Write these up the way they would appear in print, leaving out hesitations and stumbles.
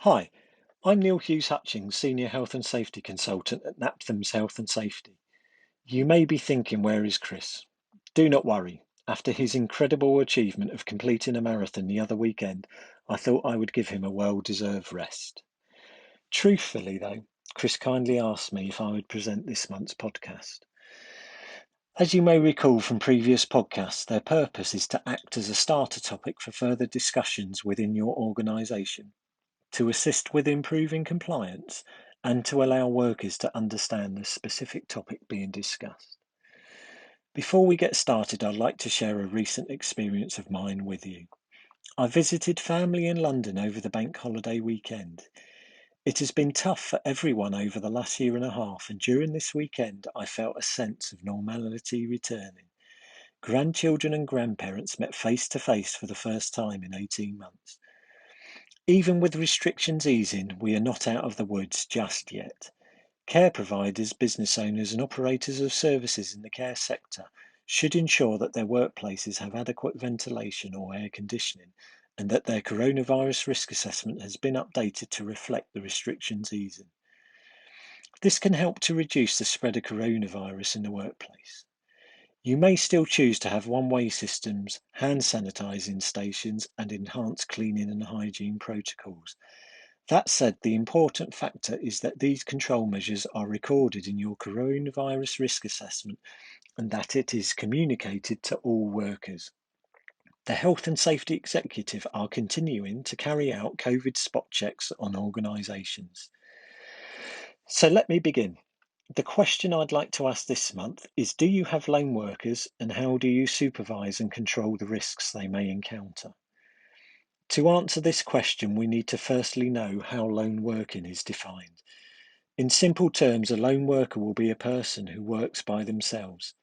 Hi, I'm Neil Hughes-Hutchings, Senior Health and Safety Consultant at Napthens Health and Safety. You may be thinking, where is Chris? Do not worry. After his incredible achievement of completing a marathon the other weekend, I thought I would give him a well-deserved rest. Truthfully, though, Chris kindly asked me if I would present this month's podcast. As you may recall from previous podcasts, their purpose is to act as a starter topic for further discussions within your organisation, to assist with improving compliance, and to allow workers to understand the specific topic being discussed. Before we get started, I'd like to share a recent experience of mine with you. I visited family in London over the bank holiday weekend. It has been tough for everyone over the last year and a half, and during this weekend I felt a sense of normality returning. Grandchildren and grandparents met face to face for the first time in 18 months. Even with restrictions easing, we are not out of the woods just yet. Care providers, business owners, and operators of services in the care sector should ensure that their workplaces have adequate ventilation or air conditioning, and that their coronavirus risk assessment has been updated to reflect the restrictions easing. This can help to reduce the spread of coronavirus in the workplace. You may still choose to have one-way systems, hand sanitizing stations, and enhanced cleaning and hygiene protocols. That said, the important factor is that these control measures are recorded in your coronavirus risk assessment and that it is communicated to all workers. The Health and Safety Executive are continuing to carry out COVID spot checks on organisations. So let me begin. The question I'd like to ask this month is, do you have lone workers, and how do you supervise and control the risks they may encounter? To answer this question, we need to firstly know how lone working is defined. In simple terms, a lone worker will be a person who works by themselves.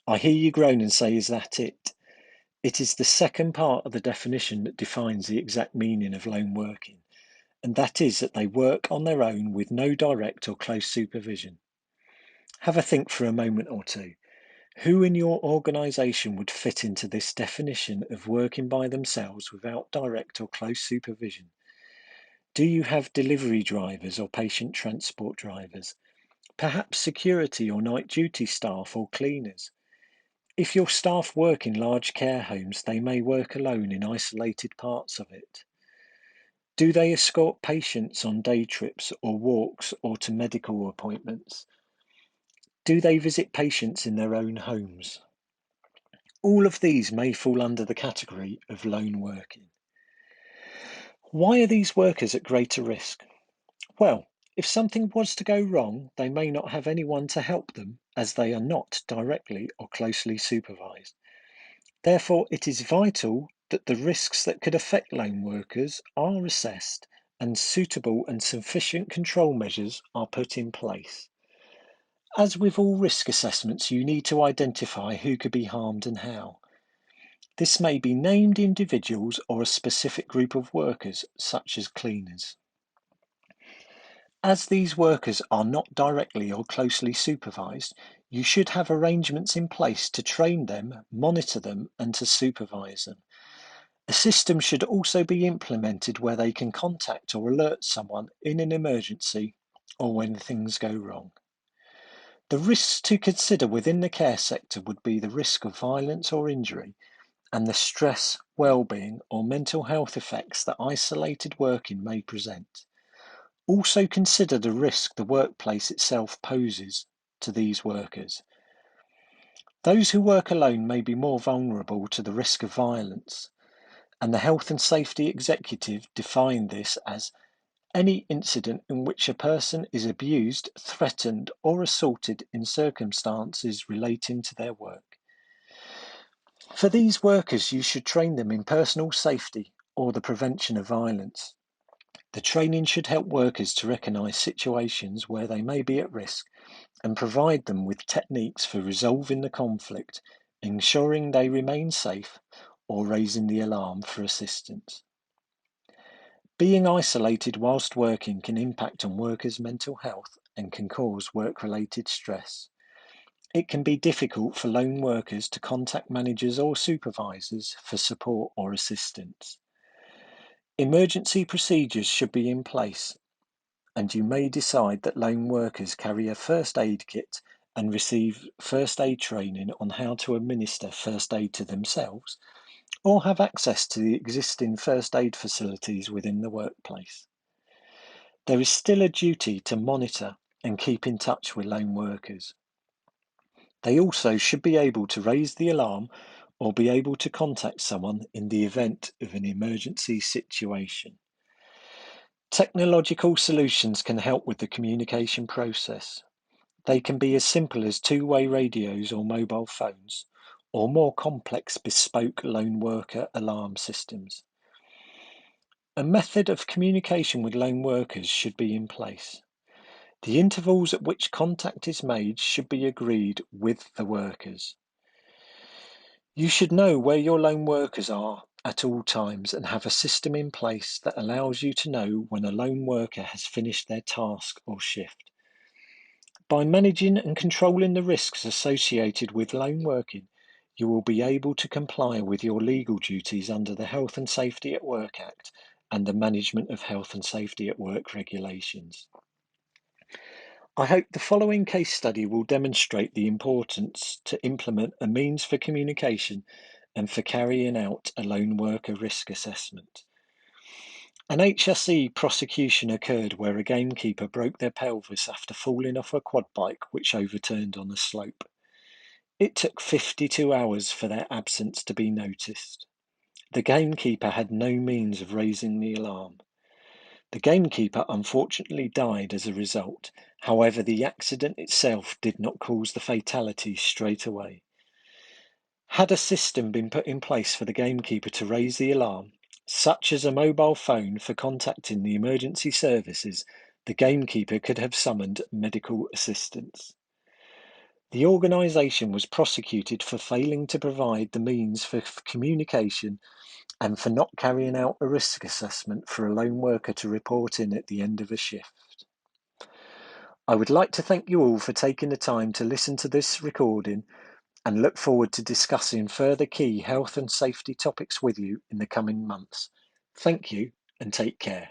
I hear you groan and say, is that it? It is the second part of the definition that defines the exact meaning of lone working, and that is that they work on their own with no direct or close supervision. Have a think for a moment or two. Who in your organisation would fit into this definition of working by themselves without direct or close supervision? Do you have delivery drivers or patient transport drivers? Perhaps security or night duty staff or cleaners? If your staff work in large care homes, they may work alone in isolated parts of it. Do they escort patients on day trips or walks or to medical appointments? Do they visit patients in their own homes? All of these may fall under the category of lone working. Why are these workers at greater risk? Well, if something was to go wrong, they may not have anyone to help them, as they are not directly or closely supervised. Therefore, it is vital that the risks that could affect lone workers are assessed and suitable and sufficient control measures are put in place. As with all risk assessments, you need to identify who could be harmed and how. This may be named individuals or a specific group of workers, such as cleaners. As these workers are not directly or closely supervised, you should have arrangements in place to train them, monitor them, and to supervise them. A system should also be implemented where they can contact or alert someone in an emergency or when things go wrong. The risks to consider within the care sector would be the risk of violence or injury and the stress, well-being, or mental health effects that isolated working may present. Also consider the risk the workplace itself poses to these workers. Those who work alone may be more vulnerable to the risk of violence, and the Health and Safety Executive defined this as any incident in which a person is abused, threatened, or assaulted in circumstances relating to their work. For these workers, you should train them in personal safety or the prevention of violence. The training should help workers to recognise situations where they may be at risk and provide them with techniques for resolving the conflict, ensuring they remain safe, or raising the alarm for assistance. Being isolated whilst working can impact on workers' mental health and can cause work-related stress. It can be difficult for lone workers to contact managers or supervisors for support or assistance. Emergency procedures should be in place, and you may decide that lone workers carry a first aid kit and receive first aid training on how to administer first aid to themselves, or have access to the existing first aid facilities within the workplace. There is still a duty to monitor and keep in touch with lone workers. They also should be able to raise the alarm or be able to contact someone in the event of an emergency situation. Technological solutions can help with the communication process. They can be as simple as two-way radios or mobile phones, or more complex bespoke lone worker alarm systems. A method of communication with lone workers should be in place. The intervals at which contact is made should be agreed with the workers. You should know where your lone workers are at all times and have a system in place that allows you to know when a lone worker has finished their task or shift. By managing and controlling the risks associated with lone working, you will be able to comply with your legal duties under the Health and Safety at Work Act and the Management of Health and Safety at Work regulations. I hope the following case study will demonstrate the importance to implement a means for communication and for carrying out a lone worker risk assessment. An HSE prosecution occurred where a gamekeeper broke their pelvis after falling off a quad bike which overturned on a slope. It took 52 hours for their absence to be noticed. The gamekeeper had no means of raising the alarm. The gamekeeper unfortunately died as a result. However, the accident itself did not cause the fatality straight away. Had a system been put in place for the gamekeeper to raise the alarm, such as a mobile phone for contacting the emergency services, the gamekeeper could have summoned medical assistance. The organisation was prosecuted for failing to provide the means for communication and for not carrying out a risk assessment for a lone worker to report in at the end of a shift. I would like to thank you all for taking the time to listen to this recording and look forward to discussing further key health and safety topics with you in the coming months. Thank you and take care.